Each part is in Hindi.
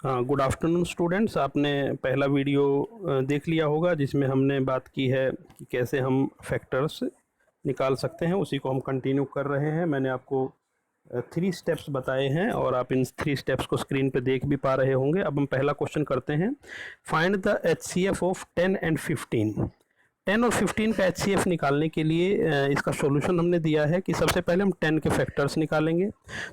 हाँ, गुड आफ्टरनून स्टूडेंट्स। आपने पहला वीडियो देख लिया होगा जिसमें हमने बात की है कि कैसे हम फैक्टर्स निकाल सकते हैं। उसी को हम कंटिन्यू कर रहे हैं। मैंने आपको 3 स्टेप्स बताए हैं और आप इन 3 स्टेप्स को स्क्रीन पे देख भी पा रहे होंगे। अब हम पहला क्वेश्चन करते हैं। Find the HCF of 10 and 15। 10 और 15 का HCF निकालने के लिए इसका सॉल्यूशन हमने दिया है कि सबसे पहले हम 10 के फैक्टर्स निकालेंगे।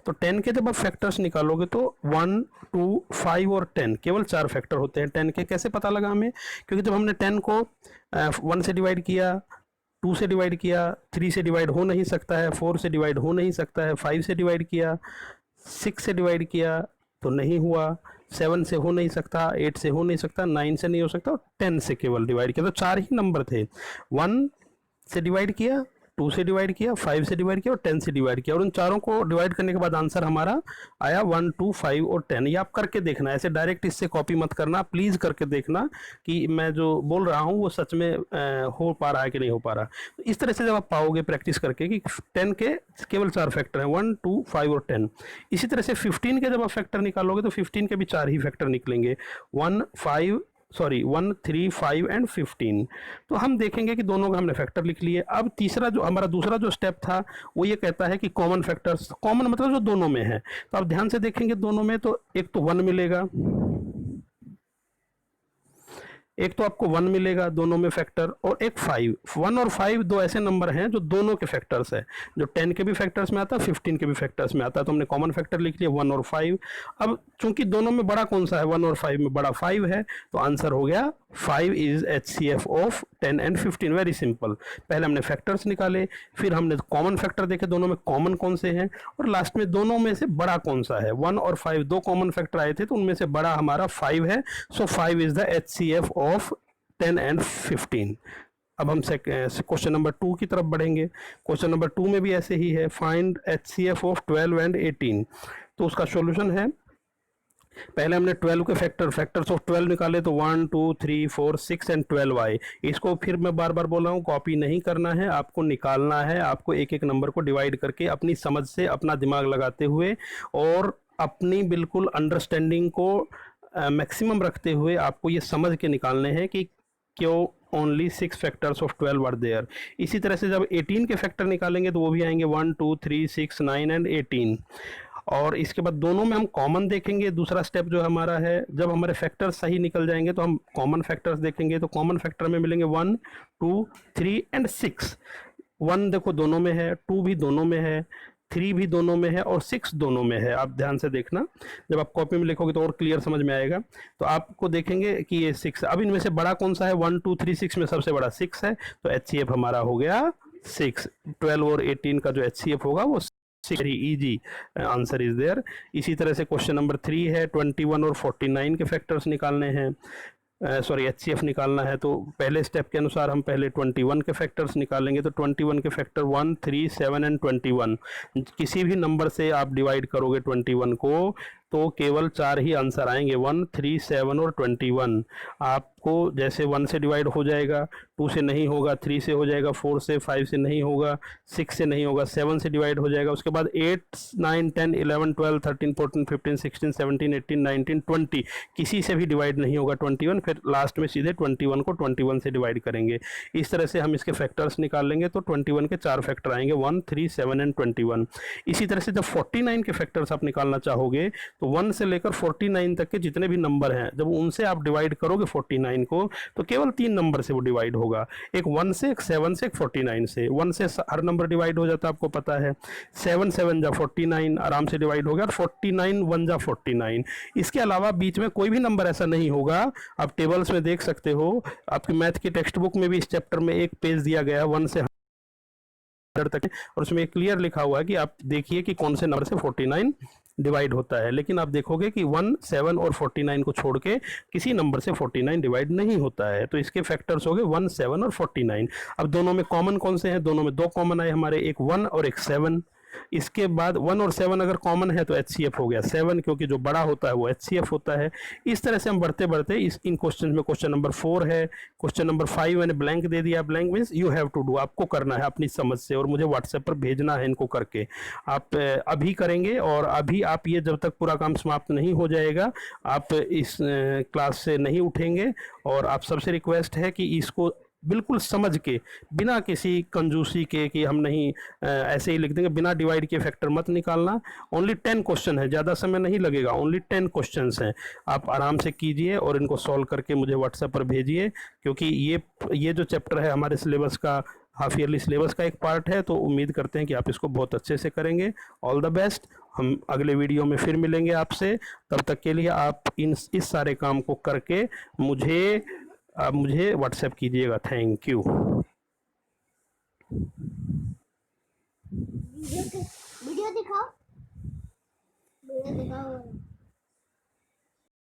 तो 10 के जब आप फैक्टर्स निकालोगे तो 1, 2, 5 और 10 केवल 4 फैक्टर होते हैं 10 के। कैसे पता लगा हमें? क्योंकि जब हमने 10 को 1 से डिवाइड किया, 2 से डिवाइड किया, 3 से डिवाइड हो नहीं सकता है, 4 से डिवाइड हो नहीं सकता है, 5 से डिवाइड किया, 6 से डिवाइड किया तो नहीं हुआ, 7 से हो नहीं सकता, 8 से हो नहीं सकता, 9 से नहीं हो सकता और 10 से केवल डिवाइड किया। तो 4 ही नंबर थे। 1 से डिवाइड किया, 2 से डिवाइड किया, 5 से डिवाइड किया और 10 से डिवाइड किया और उन चारों को डिवाइड करने के बाद आंसर हमारा आया 1, 2, 5 और 10। ये आप करके देखना, ऐसे डायरेक्ट इससे कॉपी मत करना, प्लीज़ करके देखना कि मैं जो बोल रहा हूँ वो सच में हो पा रहा है कि नहीं हो पा रहा। तो इस तरह से जब आप पाओगे प्रैक्टिस करके कि 10 के केवल 4 फैक्टर हैं, 1, 2, 5 और 10। इसी तरह से 15 के जब आप फैक्टर निकालोगे तो 15 के भी 4 ही फैक्टर निकलेंगे, 1, 3, 5 एंड 15। तो हम देखेंगे कि दोनों का हमने फैक्टर लिख लिए। अब तीसरा जो हमारा दूसरा जो स्टेप था वो ये कहता है कि कॉमन फैक्टर्स, कॉमन मतलब जो दोनों में है। तो आप ध्यान से देखेंगे दोनों में, तो एक तो 1 मिलेगा, एक तो आपको 1 मिलेगा दोनों में फैक्टर, और एक 5। 1 और 5 दो ऐसे नंबर हैं जो दोनों के फैक्टर्स है, जो 10 के भी फैक्टर्स में आता है, 15 के भी फैक्टर्स में आता है। तो हमने कॉमन फैक्टर लिख लिया 1 और 5। अब चूंकि दोनों में बड़ा कौन सा है, 1 और 5 में बड़ा 5 है, तो आंसर हो गया 5 is HCF of 10 and 15। Very simple. पहले हमने फैक्टर्स निकाले, फिर हमने कॉमन फैक्टर देखे दोनों में कॉमन कौन से हैं, और लास्ट में दोनों में से बड़ा कौन सा है। 1 और 5 दो कॉमन फैक्टर आए थे, तो उनमें से बड़ा हमारा 5 है। सो 5 is the HCF of 10 and 15। अब हम क्वेश्चन नंबर 2 की तरफ बढ़ेंगे। क्वेश्चन नंबर 2 में भी ऐसे ही है, फाइंड HCF ऑफ 12 एंड 18। तो उसका सॉल्यूशन है, पहले हमने 12 के फैक्टर्स ऑफ 12 निकाले, तो 1, 2, 3, 4, 6 एंड 12 आए। इसको फिर मैं बार बार बोल रहा हूँ, कॉपी नहीं करना है, आपको निकालना है। आपको एक एक नंबर को डिवाइड करके अपनी समझ से, अपना दिमाग लगाते हुए और अपनी बिल्कुल अंडरस्टैंडिंग को मैक्सिमम रखते हुए आपको ये समझ के निकालने हैं कि क्यों only 6 factors of 12 were there. इसी तरह से जब 18 के फैक्टर निकालेंगे तो वो भी आएंगे 1, 2, 3, 6, 9 एंड 18। और इसके बाद दोनों में हम कॉमन देखेंगे। दूसरा स्टेप जो हमारा है, जब हमारे फैक्टर्स सही निकल जाएंगे तो हम कॉमन फैक्टर्स देखेंगे। तो कॉमन फैक्टर में मिलेंगे 1, 2, 3 एंड 6। 1 देखो दोनों में है, 2 भी दोनों में है, 3 भी दोनों में है और 6 दोनों में है। आप ध्यान से देखना, जब आप कॉपी में लिखोगे तो और क्लियर समझ में आएगा। तो आपको देखेंगे कि ये 6। अब इनमें से बड़ा कौन सा है, 1, 2, 3, 6 में सबसे बड़ा 6 है, तो HCF हमारा हो गया 6। 12 और 18 का जो HCF होगा वो very easy answer is there. इसी तरह से क्वेश्चन नंबर 3 है, 21 और 49 के फैक्टर्स निकालने हैं, HCF निकालना है। तो पहले स्टेप के अनुसार हम पहले 21 के फैक्टर्स निकालेंगे। तो 21 के फैक्टर 1, 3, 7 एंड 21। किसी भी नंबर से आप डिवाइड करोगे 21 को तो केवल 4 ही आंसर आएंगे, 1, 3, 7 और 21। आपको जैसे 1 से डिवाइड हो जाएगा, 2 से नहीं होगा, 3 से हो जाएगा, 4 से, 5 से नहीं होगा, 6 से नहीं होगा, 7 से डिवाइड हो जाएगा। उसके बाद 8, 9, 10, 11, 12, 13, 14, 15, 16, 17, 18, 19, 20 किसी से भी डिवाइड नहीं होगा 21। फिर लास्ट में सीधे 21 को 21 से डिवाइड करेंगे। इस तरह से हम इसके फैक्टर्स निकाल लेंगे। तो 21 के 4 फैक्टर आएंगे, 1, 3, 7 एंड 21। इसी तरह से जब 49 के फैक्टर्स आप निकालना चाहोगे तो 1 से लेकर 49 तक के जितने भी नंबर हैं, जब उनसे आप डिवाइड करोगे 49 को तो केवल 3 नंबर से वो डिवाइड होगा, एक 1 से, एक 7 से, एक 49 से। 1 से हर नंबर डिवाइड हो जाता है, आपको पता है। 7 7 जा 49 आराम से डिवाइड हो गया, और 49 1 जा 49। इसके अलावा बीच में कोई भी नंबर ऐसा नहीं होगा। आप टेबल्स में देख सकते हो, आपकी मैथ की टेक्स्ट बुक में भी इस चैप्टर में एक पेज दिया गया है 1 से 100 तक, और उसमें क्लियर लिखा हुआ है कि आप देखिए कि कौन से नंबर से 49 डिवाइड होता है। लेकिन आप देखोगे कि 1, 7 और 49 को छोड़ के किसी नंबर से 49 डिवाइड नहीं होता है। तो इसके फैक्टर्स हो गए 1, 7 और 49। अब दोनों में कॉमन कौन से हैं, दोनों में 2 कॉमन आए हमारे, एक 1 और एक 7। इसके बाद 1 और 7 अगर कॉमन है तो HCF हो गया 7, क्योंकि जो बड़ा होता है वो HCF होता है। इस तरह से हम बढ़ते बढ़ते इस इन क्वेश्चन में क्वेश्चन नंबर 4 है, क्वेश्चन नंबर 5 मैंने ब्लैंक दे दिया। Blank means you have to do, आपको करना है अपनी समझ से, और मुझे व्हाट्सएप पर भेजना है इनको करके। आप अभी करेंगे, और अभी आप ये जब तक पूरा काम समाप्त नहीं हो जाएगा आप इस क्लास से नहीं उठेंगे। और आप सबसे रिक्वेस्ट है कि इसको बिल्कुल समझ के, बिना किसी कंजूसी के कि हम नहीं ऐसे ही लिख देंगे, बिना डिवाइड के फैक्टर मत निकालना। ओनली 10 क्वेश्चन है, ज़्यादा समय नहीं लगेगा, ओनली 10 क्वेश्चंस हैं। आप आराम से कीजिए और इनको सॉल्व करके मुझे व्हाट्सएप पर भेजिए, क्योंकि ये जो चैप्टर है हमारे सिलेबस का, हाफ ईयरली सिलेबस का एक पार्ट है। तो उम्मीद करते हैं कि आप इसको बहुत अच्छे से करेंगे। All the best. हम अगले वीडियो में फिर मिलेंगे आपसे। तब तक के लिए आप इस सारे काम को करके मुझे व्हाट्सएप कीजिएगा। Thank you. वीडियो दिखाओ, वीडियो दिखाओ।